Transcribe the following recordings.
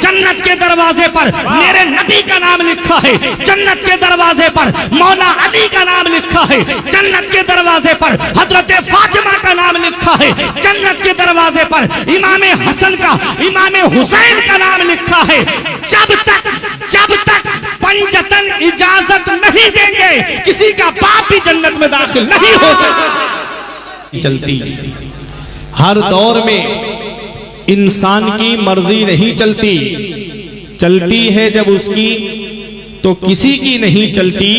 जन्नत के दरवाजे पर मेरे नबी का नाम लिखा है, जन्नत के दरवाजे पर मौला अली का नाम लिखा है, जन्नत के दरवाजे पर हजरत फातिमा का नाम लिखा है, जन्नत के दरवाजे पर इमाम हसन का, इमाम हुसैन का नाम लिखा है। जब तक पंजतन इजाजत नहीं देंगे किसी का बाप भी जन्नत में दाखिल नहीं हो सकता। चलती हर दौर में इंसान की मर्जी नहीं चलती, चलती है जब उसकी तो किसी की नहीं चलती।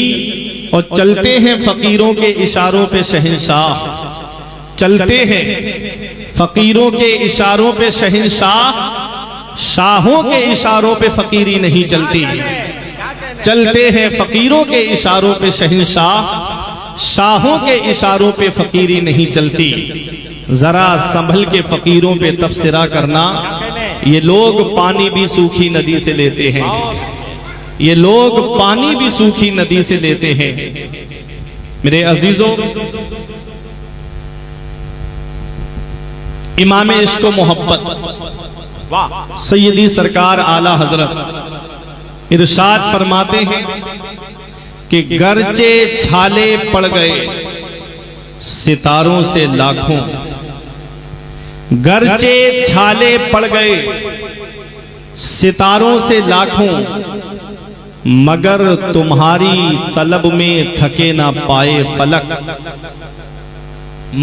और चलते हैं फकीरों के इशारों पे शहंशाह, चलते हैं फकीरों के इशारों पे शहंशाह, शाहों के इशारों पे फकीरी नहीं चलती। चलते हैं फकीरों के इशारों पे शहंशाह, शाहों के इशारों पे फकीरी नहीं चलती। जरा संभल के फकीरों पे तबसरा करना, ये लोग पानी भी सूखी नदी से लेते हैं, ये लोग पानी भी सूखी नदी से लेते हैं। मेरे अजीजों, इमाम इश्क व मोहब्बत सैयदी सरकार आला हजरत इरशाद फरमाते हैं कि गरचे छाले पड़ गए सितारों से लाखों, गरचे छाले पड़ गए सितारों से लाखों, मगर तुम्हारी तलब में थके ना पाए फलक,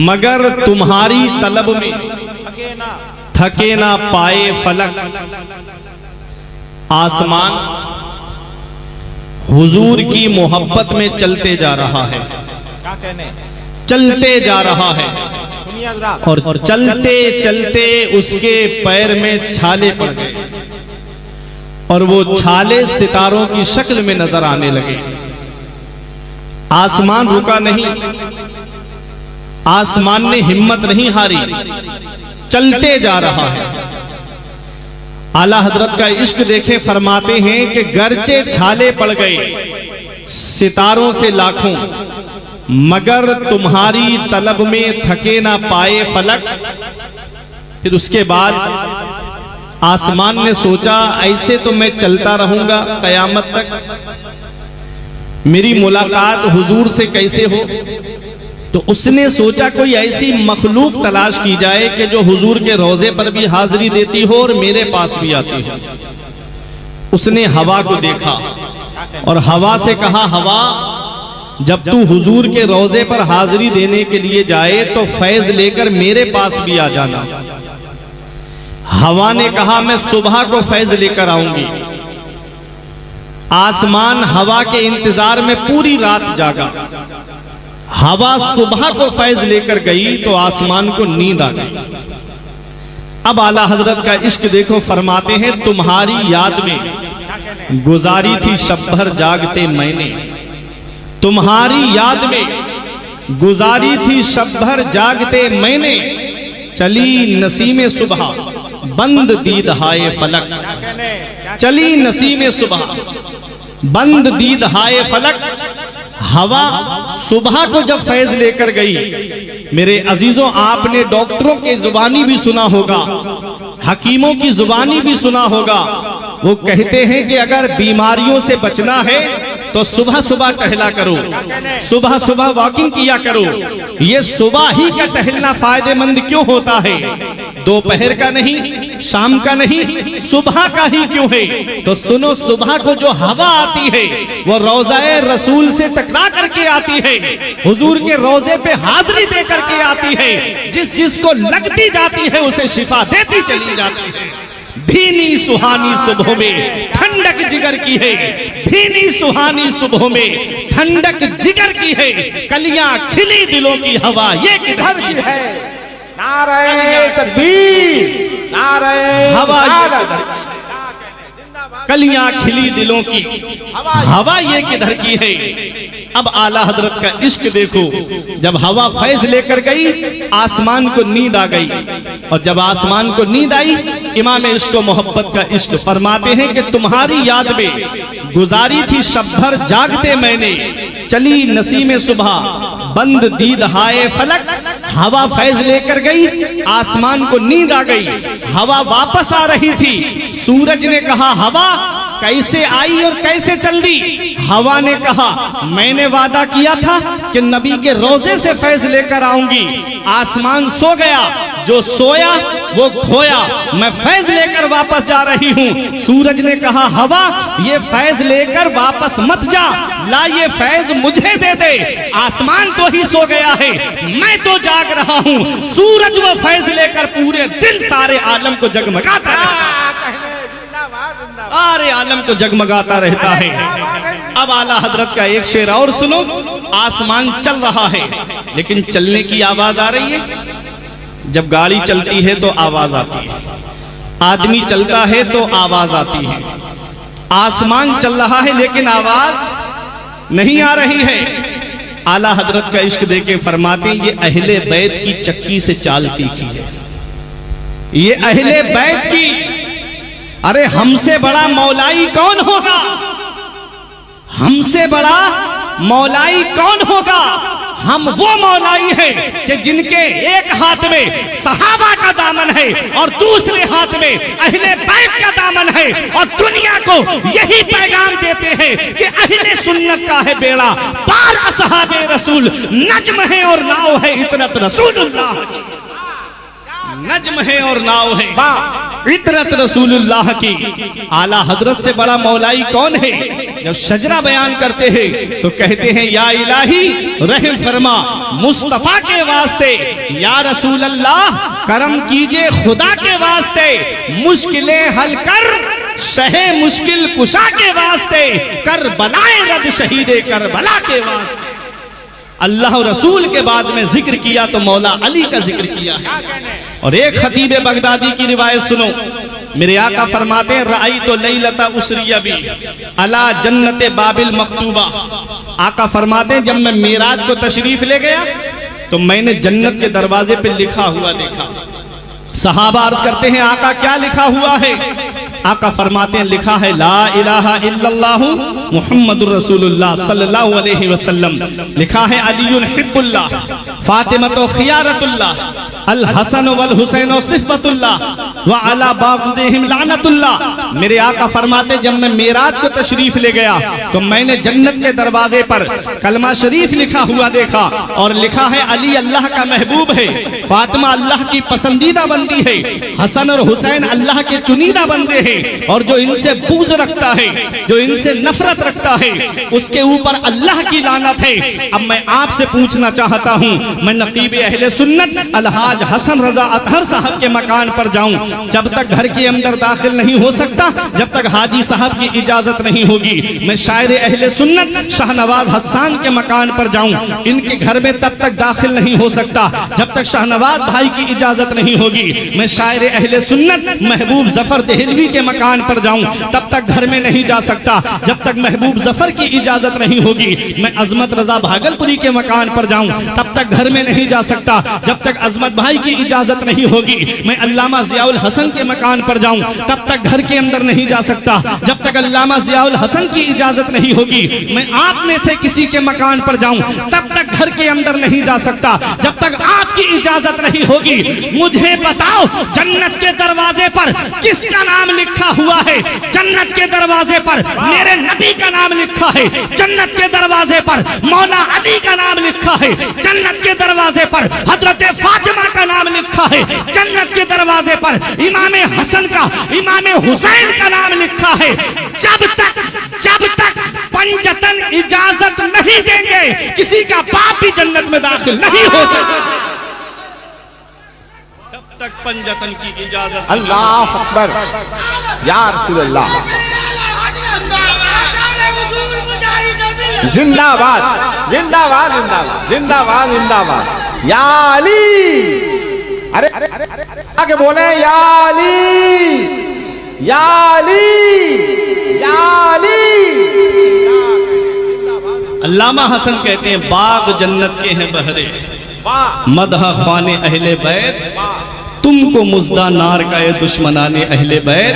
मगर तुम्हारी तलब में थके ना पाए फलक। आसमान हुजूर की मोहब्बत में चलते जा रहा है, चलते जा रहा है, और चलते चलते उसके पैर में छाले पड़ गए और वो छाले सितारों की शक्ल में नजर आने लगे। आसमान रुका नहीं, आसमान ने हिम्मत नहीं हारी, चलते जा रहा है। आला हजरत का इश्क देखें, फरमाते हैं कि गरचे छाले पड़ गए सितारों से लाखों, मगर तुम्हारी तलब में थके ना पाए फलक। फिर उसके बाद आसमान ने सोचा ऐसे तो मैं चलता रहूंगा कयामत तक, मेरी मुलाकात हुजूर से कैसे हो। तो उसने सोचा कोई ऐसी मखलूक तलाश की जाए कि जो हुजूर के रोजे पर भी हाजिरी देती हो और मेरे पास भी आती हो। उसने हवा को देखा और हवा से कहा, हवा जब तू हुजूर के रोजे पर हाजिरी देने के लिए जाए तो फैज लेकर मेरे पास भी आ जाना। हवा ने कहा, मैं सुबह को फैज लेकर आऊंगी। आसमान हवा के इंतजार में पूरी रात जागा। हवा सुबह को फैज लेकर गई तो आसमान को नींद आ गई। अब आला हजरत का इश्क देखो, फरमाते हैं तुम्हारी याद में गुजारी थी शब भर जागते मैंने, तुम्हारी याद में गुजारी थी शब भर जागते मैंने, चली नसीमे सुबह बंद दीद हाय फलक, चली नसीमे सुबह बंद दीद हाय फलक। हवा सुबह को जब फैज लेकर गई, मेरे अजीजों आपने डॉक्टरों के जुबानी भी सुना होगा, हकीमों की जुबानी भी सुना होगा। वो कहते हैं कि अगर बीमारियों से बचना है तो सुबह सुबह टहला करो, सुबह सुबह वॉकिंग किया करो। ये सुबह ही का टहलना फायदेमंद क्यों होता है? दोपहर का नहीं, शाम का नहीं, सुबह का ही क्यों है? तो सुनो, सुबह को जो हवा आती है वो रोज़ाए रसूल से टकरा करके आती है, हुजूर के रोजे पे हाजिरी दे करके आती है। जिस जिसको लगती जाती है उसे शिफा देती चली जाती है। भीनी सुहानी सुबह में ठंडक जिगर की है, भीनी सुहानी सुबह में ठंडक जिगर की है, कलियां खिली दिलों की हवा ये किधर की है? नारे तकबीर, नारे हवा, कलियां खिली दिलों की हवा ये किधर की है? अब आला हजरत का इश्क देखो, जब हवा फैज लेकर गई आसमान को नींद आ गई, और जब आसमान को नींद आई इमाम इश्क मोहब्बत का इश्क फरमाते हैं कि तुम्हारी याद में गुजारी थी शब भर जागते मैंने, चली नसीमे सुबह बंद दीद हाय फलक। हवा फैज लेकर गई, आसमान को नींद आ गई, हवा वापस आ रही थी। सूरज ने कहा हवा कैसे आई और कैसे चल दी? हवा ने कहा मैंने वादा किया था कि नबी के रोजे से फैज लेकर आऊंगी। आसमान सो गया, जो सोया वो खोया, मैं फैज लेकर वापस जा रही हूँ। सूरज ने कहा हवा ये फैज लेकर वापस मत जा, ला ये फैज मुझे दे दे। आसमान तो ही सो गया है, मैं तो जाग रहा हूँ। सूरज वो फैज लेकर पूरे दिन सारे आलम को जगमगाता रहता है, सारे आलम को जगमगाता रहता है। अब आला हजरत का एक शेर और सुनो। आसमान चल रहा है लेकिन चलने की आवाज आ रही है। जब गाड़ी चलती है तो आवाज आती है, आदमी चलता है तो आवाज आती है। आसमान चल रहा है लेकिन आवाज नहीं आ रही है। आला हजरत का इश्क देके फरमाते हैं ये अहले बैत की चक्की से चाल सीखी है, ये अहले बैत की। अरे हमसे बड़ा मौलाई कौन होगा, हमसे बड़ा मौलाई कौन होगा? हम वो मौलाई हैं कि जिनके एक हाथ में सहाबा का दामन है और दूसरे हाथ में अहले बैत का दामन है, और दुनिया को यही पैगाम देते हैं कि अहले सुन्नत का है बेड़ा पार, असहाबे रसूल नज्म है और नाव है इतरत रसूलुल्लाह, नज्म है और नाव है इतरत रसूलुल्लाह की। आला हजरत से बड़ा मौलाई कौन है? जब शजरा बयान करते हैं तो कहते हैं या इलाही रहम फरमा मुस्तफा के वास्ते, या रसूल अल्लाह करम कीजिए खुदा के वास्ते, मुश्किलें हल कर शहे मुश्किल कुशा के वास्ते, कर बलाए रद शहीदे कर बला के वास्ते। अल्लाह और रसूल के बाद में जिक्र किया तो मौला अली का जिक्र किया है। और एक खतीब बगदादी की रिवायत सुनो, मेरे आका फरमाते हैं रई तो लैलता उसरिया भी अला जन्नत बाबिल मकतूबा। आका फरमाते हैं जब मैं मेराज को तशरीफ ले गया तो मैंने जन्नत के दरवाजे पे लिखा हुआ देखा। सहाबा अर्ज करते हैं आका क्या लिखा हुआ है? आका फरमाते हैं लिखा है ला इलाहा इल्लल्लाहु मुहम्मदुर रसूलुल्लाह सल्लल्लाहु अलैहि वसल्लम। लिखा है अलीयुन हिब्बुल्लाह, फातिमतु खियारतुल्लाह, अल हसन वल हुसैन सिफ़तुल्लाह व अला बाग़िहिम लानतुल्लाह। मेरे आका फरमाते जब मैं मेराज को तशरीफ ले गया तो मैंने जन्नत के दरवाजे पर कलमा शरीफ लिखा हुआ देखा, और लिखा है अली अल्लाह का महबूब है, फातिमा अल्लाह की पसंदीदा बंदी है, हसन और हुसैन अल्लाह के चुनीदा बंदे हैं, और जो इनसे बुग़्ज़ रखता है, जो इनसे नफरत रखता है, उसके ऊपर अल्लाह की लानत है। अब मैं आपसे पूछना चाहता हूँ, मैं नकीब अहले सुन्नत अलहाज हसन रजा अतहर साहब के मकान पर जाऊं, जब तक घर के अंदर दाखिल नहीं हो सकता, जब तक हाजी साहब की इजाजत नहीं होगी। मैं शायर अहले सुन्नत शाहनवाज हसन के मकान पर जाऊं, इनके घर में तब तक दाखिल नहीं हो सकता जब तक शाहनवाज भाई की इजाजत नहीं होगी। मैं शायर अहले सुन्नत महबूब जफर देहलवी के मकान पर जाऊं, तब तक घर में नहीं जा सकता जब तक महबूब जफर की इजाजत नहीं होगी। मैं अजमत रजा भागलपुरी के मकान पर जाऊं, तब तक घर में नहीं जा सकता जब तक अजमत भाई की इजाजत नहीं होगी। मैं अल्लामा जियाउल हसन के मकान पर जाऊं, तब तक घर के अंदर नहीं जा सकता जब तक अल्लामा जियाउल हसन की इजाजत नहीं होगी। मैं आप में से किसी के मकान पर जाऊं, तब तक घर के अंदर नहीं जा सकता जब तक आपकी इजाजत नहीं होगी। मुझे बताओ जन्नत के दरवाजे पर किसका नाम लिखा हुआ है? जन्नत के दरवाजे पर मेरे नबी का नाम लिखा है, जन्नत के दरवाजे पर मौला अली का नाम लिखा है, जन्नत के दरवाजे पर हजरत फातिमा का नाम लिखा है, जन्नत के दरवाजे पर इमाम हसन का, इमाम हुसैन का नाम लिखा है। जब तक पंजतन इजाजत नहीं देंगे किसी का बाप भी जन्नत में दाखिल नहीं हो सकता, जब तक पंजतन की इजाजत। अल्लाह अकबर या रसूलल्लाह, जिंदाबाद जिंदाबाद जिंदाबाद जिंदाबाद जिंदाबाद या अली। अरे आगे बोले या अली या अली या अली। अल्लामा हसन कहते हैं बाग जन्नत के हैं बहरे, मदह ख्वाने अहले बैत, तुमको मुज्दा नार का ए दुश्मनाने अहले बैत।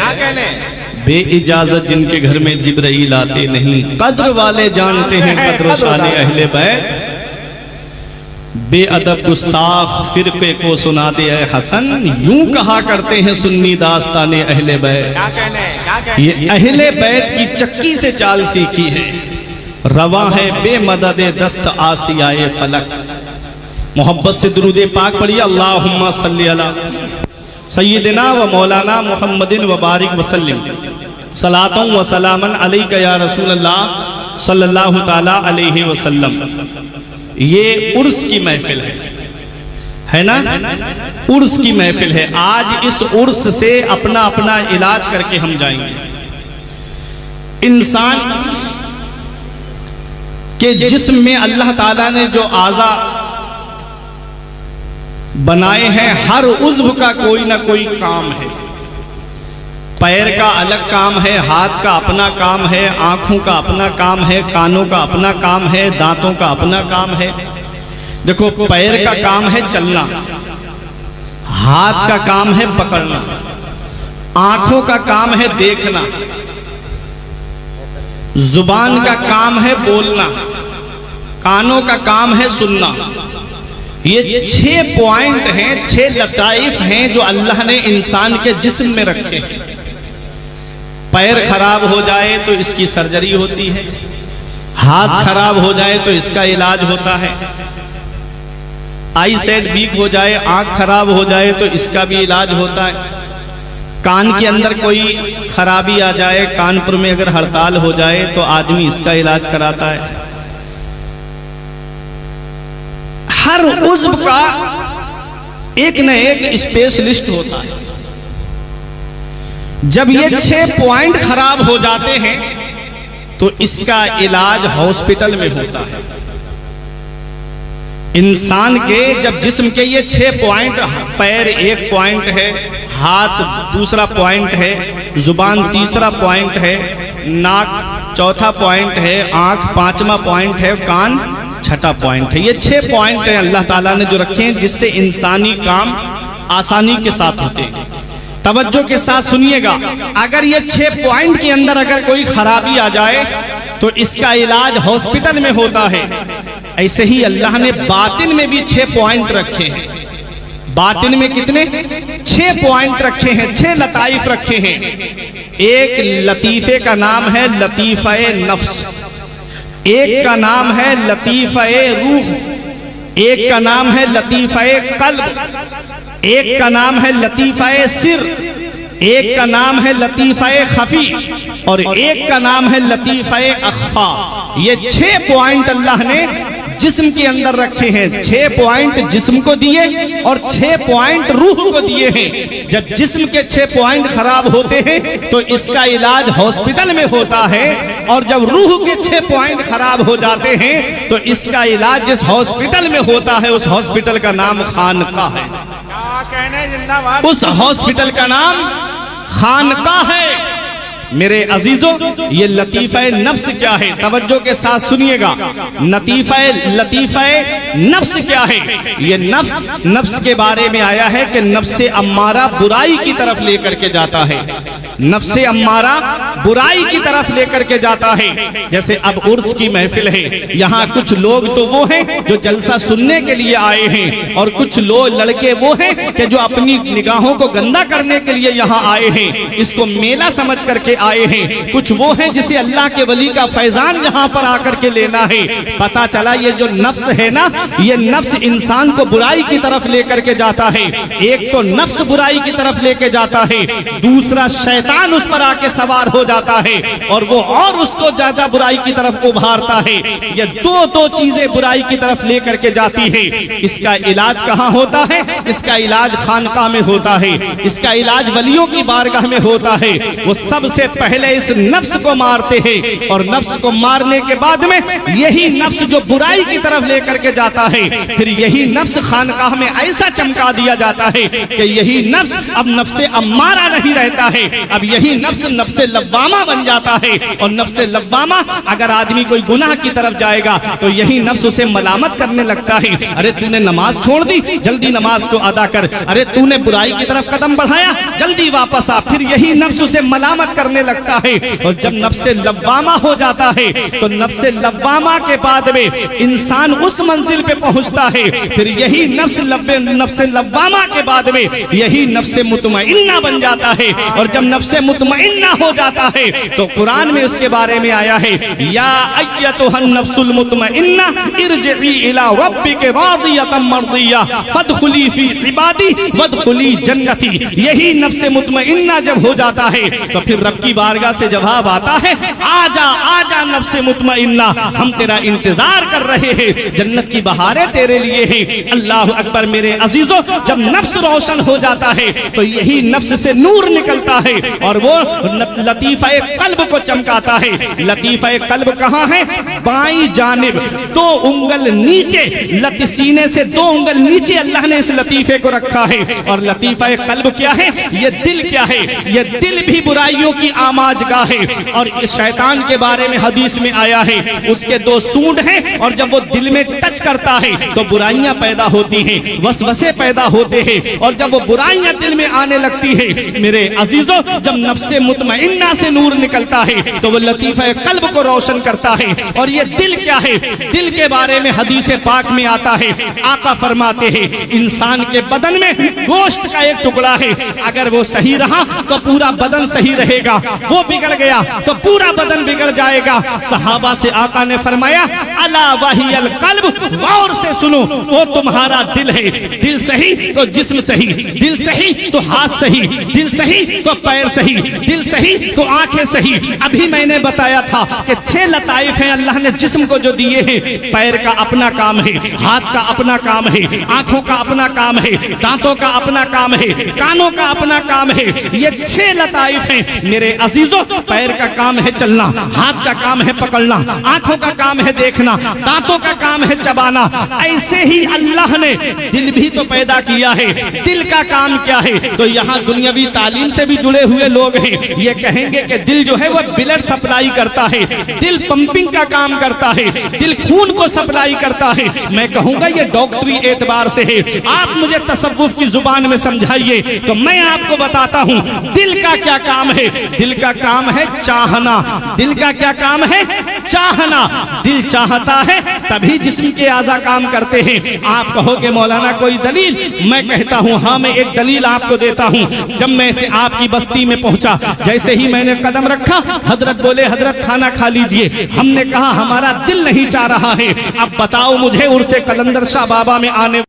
बे इजाजत जिनके घर में जिब्राइल आते नहीं, कद्र वाले जानते हैं कद्र शाने अहले बैत। बेअदब गुस्ताख फिरके को सुना दे ऐ हसन, यूं कहा करते हैं सुन्नी दास्ताने अहले बैत। क्या कहने ये अहले बैत की चक्की से चाल सीखी है, रवा है बेमददे दस्त आसियाए फलक। मोहब्बत से दुरूद पाक पढ़िए, अल्लाहुम्मा सल्ली अला सय्यिदिना व मौलाना मुहम्मदिन व बारिक वसल्लिम सलातुन व सलामन अलैका या रसूल अल्लाह सल्लल्लाहु ताला अलैहि वसल्लम। ये उर्स की महफिल है ना, उर्स की महफिल है। आज इस उर्स से अपना अपना इलाज करके हम जाएंगे। इंसान के जिस्म में अल्लाह ताला ने जो आज़ा बनाए हैं, हर उज़्व का कोई ना कोई काम है। पैर का अलग काम है, हाथ का अपना काम है, आंखों का अपना काम है, कानों का अपना काम है, दांतों का अपना काम है। देखो, पैर का काम है चलना, हाथ का काम है पकड़ना, आंखों का काम है देखना, जुबान का काम है बोलना, कानों का काम है सुनना। ये 6 पॉइंट हैं, 6 लताइफ हैं जो अल्लाह ने इंसान के जिस्म में रखे हैं। पैर खराब हो जाए तो इसकी सर्जरी होती है, हाथ खराब हो जाए तो इसका इलाज होता है, आई साइट वीक हो जाए, आंख खराब हो जाए तो इसका भी इलाज होता है, कान के अंदर कोई खराबी आ जाए, कानपुर में अगर हड़ताल हो जाए तो आदमी इसका इलाज कराता है। हर उज़्व का एक न एक स्पेशलिस्ट होता है। जब ये 6 पॉइंट खराब हो जाते हैं तो इसका इलाज हॉस्पिटल में होता है। इंसान के जब जिस्म के ये 6 पॉइंट, पैर 1 पॉइंट है, हाथ दूसरा पॉइंट है, जुबान तीसरा पॉइंट है, नाक चौथा पॉइंट है, आंख 5वां पॉइंट है, कान 6ठा पॉइंट है। ये 6 पॉइंट हैं अल्लाह ताला ने जो रखे हैं, जिससे इंसानी काम आसानी के साथ होते हैं। तवज्जो के साथ सुनिएगा, अगर ये 6 पॉइंट के अंदर अगर कोई खराबी आ जाए तो इसका इलाज हॉस्पिटल में होता है। ऐसे ही अल्लाह ने बातिन में भी 6 पॉइंट रखे हैं। बातिन में कितने? 6 पॉइंट रखे हैं, 6 लताइफ रखे हैं। एक लतीफे का नाम है लतीफ़े नफ्स, एक का नाम है लतीफ़े रूह, एक का नाम है लतीफ़े कल्ब, एक का नाम है लतीफ़े सिर, एक का नाम है लतीफ़े खफी और एक का नाम है लतीफ़े अख्फा। ये 6 पॉइंट अल्लाह ने जिस्म के अंदर रखे हैं। 6 पॉइंट जिस्म को दिए और 6 पॉइंट रूह को दिए हैं। जब जिस्म के 6 पॉइंट खराब होते हैं तो इसका इलाज हॉस्पिटल में होता है, और जब रूह के 6 पॉइंट खराब हो जाते हैं तो इसका इलाज जिस हॉस्पिटल में होता है उस हॉस्पिटल का नाम खानका है। क्या कहने जिंदाबाद। उस हॉस्पिटल का नाम खानका है। मेरे अजीजों, ये लतीफ़े नफ्स क्या है? तवज्जो के साथ सुनिएगा। लतीफ़े नफ्स क्या है? ये नफ्स के बारे में आया है कि नफ्से अम्मारा बुराई की तरफ लेकर के जाता है। नफ्से अम्मारा बुराई की तरफ लेकर के जाता है। जैसे अब उर्स की महफिल है, यहाँ कुछ लोग तो वो हैं जो जलसा सुनने के लिए आए हैं, और कुछ लोग लड़के वो हैं कि जो अपनी निगाहों को गंदा करने के लिए यहाँ आए हैं, इसको मेला समझ करके आए हैं। कुछ वो हैं जिसे अल्लाह के वली का फैजान यहाँ पर आकर के लेना है। पता चला ये जो नफ्स है ना, ये नफ्स इंसान को बुराई की तरफ लेकर के जाता है। एक तो नफ्स बुराई की तरफ लेके जाता है, दूसरा शैतान उस पर आके सवार हो जाता है और वो और उसको ज्यादा बुराई की तरफ उभारता है। ये दो चीजें बुराई की तरफ लेकर के जाती है। इसका इलाज कहाँ होता है? इसका इलाज खानका में होता है। इसका इलाज वलियों की बारगाह में होता है। वो सबसे पहले इस नफ्स को मारते हैं, और नफ्स को मारने के बाद में यही नफ्स जो बुराई की तरफ लेकर के जाता है, फिर यही नफ्स खानकाह में ऐसा चमका दिया जाता है कि यही नफ्स अब नफ्से अम्मारा नहीं रहता है, अब यही नफ्स नफ्से लव्वामा बन जाता है। और नफ्से लव्वामा, अगर आदमी कोई गुनाह की तरफ जाएगा तो यही नफ्स उसे मलामत करने लगता है। अरे तूने नमाज छोड़ दी, जल्दी नमाज को अदा कर। अरे तूने बुराई की तरफ कदम बढ़ाया, जल्दी वापस आ। फिर यही नफ्स उसे मलामत करने करने लगता है। और जब नफ्से लव्वामा हो जाता है तो नफ्से लव्वामा के बाद में इंसान उस मंजिल पे पहुंचता है, फिर यही नफ्से लव्वामा के बाद में यही नफ्से मुतमइन्ना बन जाता है। और जब नफ्से मुतमइन्ना हो जाता है तो कुरान में उसके बारे में आया है, या अय्यतुहन नफ्सुल मुतमइन्ना इरजिई इला रब्बिके रादियतम मर्दिया फदखुली फी इबादी वदखुली जन्नती। यही नफ्से मुतमइन्ना जब हो जाता है तो फिर रब की बारगाह से जवाब आता है, आजा आजा नफ्से मुतमइन्ना, हम तेरा इंतजार कर रहे हैं, जन्नत की बहारें तेरे लिए हैं। अल्लाह अकबर मेरे अजीजों, जब नफ्स रोशन हो जाता है तो यही नफ्स से नूर निकलता है और वो लतीफा कल्ब को चमकाता है। लतीफा कल्ब कहाँ है? बाईं जानिब 2 उंगल नीचे, सीने से 2 उंगल नीचे अल्लाह ने इस लतीफे को रखा है। और लतीफा कल्ब क्या है? ये दिल क्या है? ये दिल भी बुराइयों की आमाजगाह है। और इस शैतान के बारे में हदीस में आया है, उसके 2 सूंड हैं और जब वो दिल में टच करता है तो बुराइयां पैदा होती हैं, वसवसे पैदा होते हैं। और जब वो बुराइयां दिल में आने लगती है मेरे अजीजों, जब नफ्से मुतमइन्ना से नूर निकलता है तो वो लतीफा कल्ब को रोशन करता है। और ये दिल क्या है? दिल के बारे में हदीस पाक में आता है, आका फरमाते हैं इंसान के बदन में गोश्त का एक टुकड़ा है, अगर वो सही रहा तो पूरा बदन सही रहेगा, वो बिगड़ गया तो पूरा बदन बिगड़ जाएगा। सहाबा से आका ने फरमाया, अला वहियल कल्ब, गौर से सुनो, वो तुम्हारा दिल है। दिल सही तो जिस्म सही, दिल सही तो हाथ सही, दिल सही तो पैर सही, दिल सही तो आंखें सही। अभी मैंने बताया था कि 6 लताइफ हैं अल्लाह ने जिस्म को जो दिए हैं। पैर का अपना काम है, हाथ का अपना काम है, आंखों का अपना काम है, दांतों का अपना काम है, कानों का अपना काम है। ये 6 लताइफ हैं मेरे अजीजों। पैर का काम है चलना, हाथ का काम है पकड़ना, आंखों का काम है देखना, दांतों का काम है चबाना। ऐसे ही अल्लाह ने दिल भी तो पैदा किया है। दिल का काम क्या है? तो यहाँ दुनियावी तालीम से भी जुड़े हुए लोग हैं, ये कहेंगे कि दिल जो है वो ब्लड सप्लाई करता है, दिल पंपिंग का काम करता है, दिल खून को सप्लाई करता है। मैं कहूंगा ये डॉक्टरी एतबार से है, आप मुझे तसव्वुफ की जुबान में समझाइए तो मैं आपको बताता हूँ दिल का क्या काम है। दिल का काम है चाहना। दिल का क्या काम है? चाहना। दिल चाहता है तभी जिस्म के आज़ा काम करते हैं। आप कहोगे मौलाना कोई दलील? मैं कहता हूँ हाँ, मैं एक दलील आपको देता हूँ। जब मैं से आपकी बस्ती में पहुंचा, जैसे ही मैंने कदम रखा, हजरत बोले हजरत खाना खा लीजिए। हमने कहा हमारा दिल नहीं चाह रहा है। अब बताओ मुझे उर्से कलंदर शाह बाबा में आने